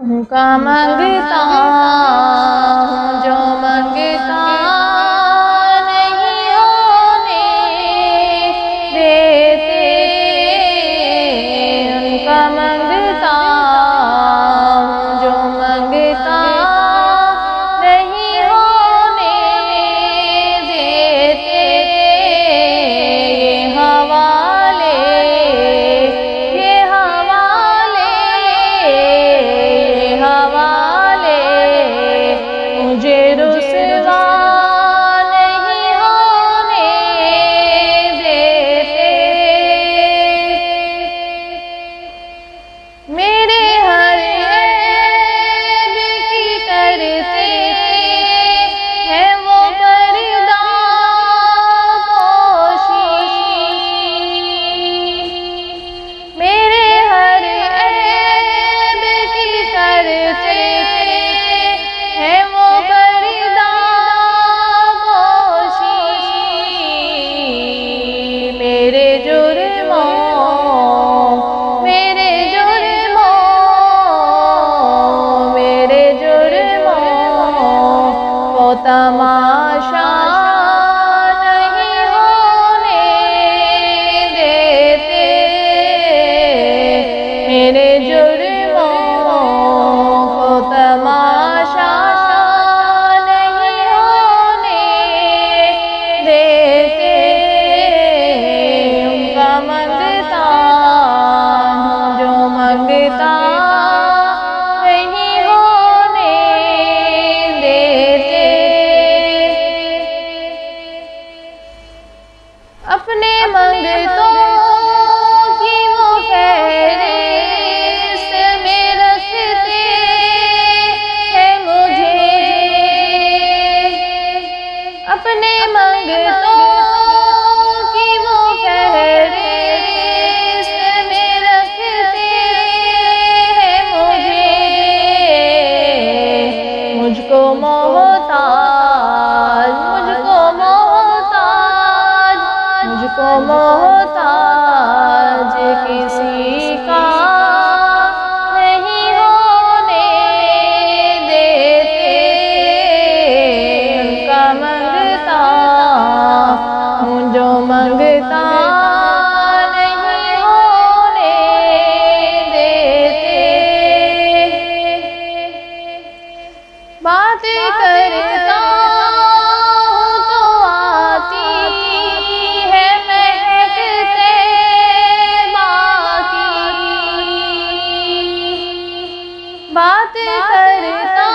ان کا منگتا ہوں جو منگتا نہیں ہونے دیتے، ان کا منگتا ہوں جو منگتا نہیں ہونے دیتے، یہ حوالے مجھے رسوا نہیں ہونے دیتے، میرے ہر عیب کی کرتے ہیں وہ پردہ پوشی، میرے ہر عیب کی کرتے ہیں وہ پردہ پوشی، میرے جرموں کو تماشا نہیں ہونے دیتے، میرے جرموں کو تماشا نہیں ہونے دیتے، ان کا منگتا ہوں جو منگتا نہیں ہونے دیتے، اپنے منگتوں کی وہ فہرست میں رکھتے ہیں مجھے، اپنے منگتوں کی وہ فہرست میں رکھتے ہیں مجھے، مجھ کو محتاج کسی کا نہیں ہونے دیتے، ان کا منگتا ہوں جو منگتا نہیں ہونے دیتے، بات کرتا ہوں تو آتی ہے مہکتے باقی، بات کرتا